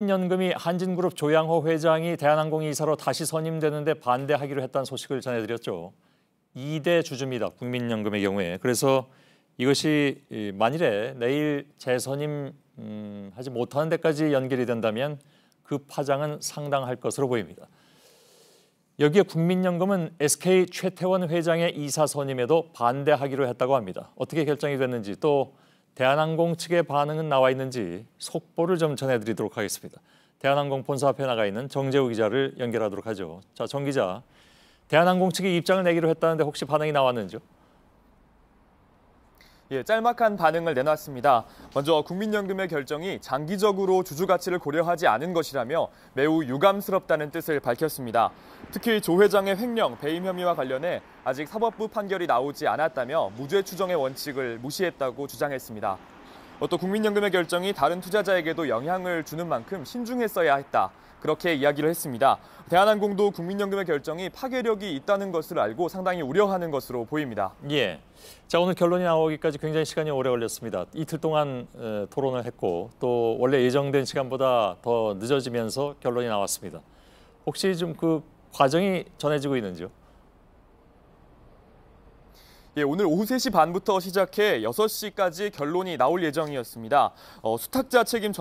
연금이 한진그룹 조양호 회장이 대한항공 이사로 다시 선임되는데 반대하기로 했다는 소식을 전해드렸죠. 2대 주주입니다. 국민연금의 경우에. 그래서 이것이 만일에 내일 재선임 하지 못하는 데까지 연결이 된다면 그 파장은 상당할 것으로 보입니다. 여기에 국민연금은 SK 최태원 회장의 이사 선임에도 반대하기로 했다고 합니다. 어떻게 결정이 됐는지 또 대한항공 측의 반응은 나와 있는지 속보를 좀 전해드리도록 하겠습니다. 대한항공 본사 앞에 나가 있는 정재우 기자를 연결하도록 하죠. 자, 정 기자, 대한항공 측이 입장을 내기로 했다는데 혹시 반응이 나왔는지요? 예, 짤막한 반응을 내놨습니다. 먼저 국민연금의 결정이 장기적으로 주주 가치를 고려하지 않은 것이라며 매우 유감스럽다는 뜻을 밝혔습니다. 특히 조 회장의 횡령, 배임 혐의와 관련해 아직 사법부 판결이 나오지 않았다며 무죄 추정의 원칙을 무시했다고 주장했습니다. 또 국민연금의 결정이 다른 투자자에게도 영향을 주는 만큼 신중했어야 했다. 그렇게 이야기를 했습니다. 대한항공도 국민연금의 결정이 파괴력이 있다는 것을 알고 상당히 우려하는 것으로 보입니다. 예. 자, 오늘 결론이 나오기까지 굉장히 시간이 오래 걸렸습니다. 이틀 동안 토론을 했고 또 원래 예정된 시간보다 더 늦어지면서 결론이 나왔습니다. 혹시 좀 그 과정이 전해지고 있는지요? 예, 오늘 오후 3시 반부터 시작해 6시까지 결론이 나올 예정이었습니다. 수탁자 책임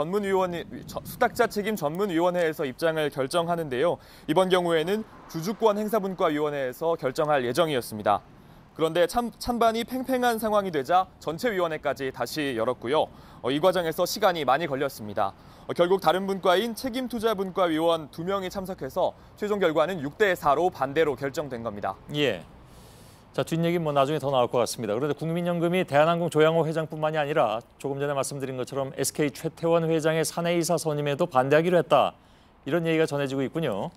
전문위원회에서 입장을 결정하는데요. 이번 경우에는 주주권 행사분과위원회에서 결정할 예정이었습니다. 그런데 찬반이 팽팽한 상황이 되자 전체위원회까지 다시 열었고요. 이 과정에서 시간이 많이 걸렸습니다. 결국 다른 분과인 책임투자분과위원 2명이 참석해서 최종 결과는 6대4로 반대로 결정된 겁니다. 예. 자, 뒷얘기는 뭐 나중에 더 나올 것 같습니다. 그런데 국민연금이 대한항공 조양호 회장뿐만이 아니라 조금 전에 말씀드린 것처럼 SK 최태원 회장의 사내이사 선임에도 반대하기로 했다. 이런 얘기가 전해지고 있군요.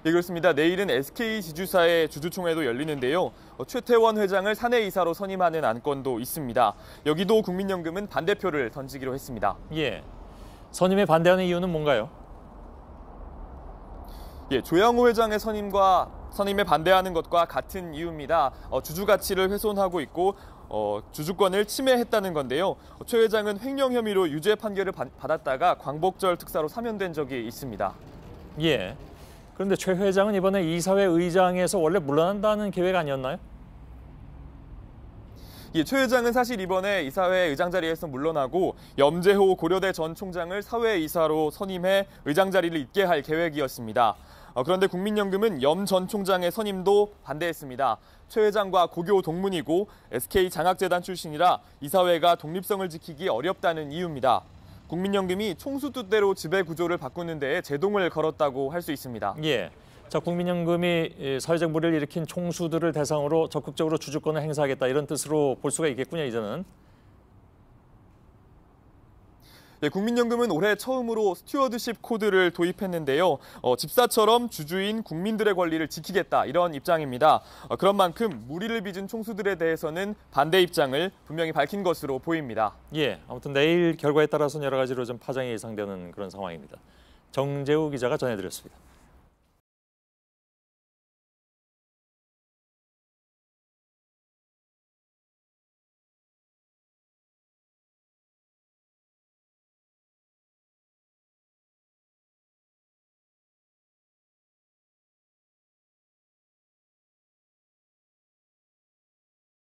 예, 그렇습니다. 내일은 SK 지주사의 주주총회도 열리는데요. 최태원 회장을 사내이사로 선임하는 안건도 있습니다. 여기도 국민연금은 반대표를 던지기로 했습니다. 예. 선임에 반대하는 이유는 뭔가요? 예, 조양호 회장의 선임에 반대하는 것과 같은 이유입니다. 주주 가치를 훼손하고 있고 주주권을 침해했다는 건데요. 최 회장은 횡령 혐의로 유죄 판결을 받았다가 광복절 특사로 사면된 적이 있습니다. 예. 그런데 최 회장은 이번에 이사회 의장에서 원래 물러난다는 계획 아니었나요? 예, 최 회장은 사실 이번에 이사회 의장 자리에서 물러나고 염재호 고려대 전 총장을 사회이사로 선임해 의장 자리를 잇게 할 계획이었습니다. 그런데 국민연금은 염 전 총장의 선임도 반대했습니다. 최 회장과 고교 동문이고 SK 장학재단 출신이라 이사회가 독립성을 지키기 어렵다는 이유입니다. 국민연금이 총수 뜻대로 지배 구조를 바꾸는 데에 제동을 걸었다고 할 수 있습니다. 예. 자, 국민연금이 사회적 물의를 일으킨 총수들을 대상으로 적극적으로 주주권을 행사하겠다 이런 뜻으로 볼 수가 있겠군요, 이제는. 네, 국민연금은 올해 처음으로 스튜어드십 코드를 도입했는데요. 집사처럼 주주인 국민들의 권리를 지키겠다 이런 입장입니다. 그런 만큼 물의를 빚은 총수들에 대해서는 반대 입장을 분명히 밝힌 것으로 보입니다. 예, 아무튼 내일 결과에 따라서는 여러 가지로 좀 파장이 예상되는 그런 상황입니다. 정재우 기자가 전해드렸습니다.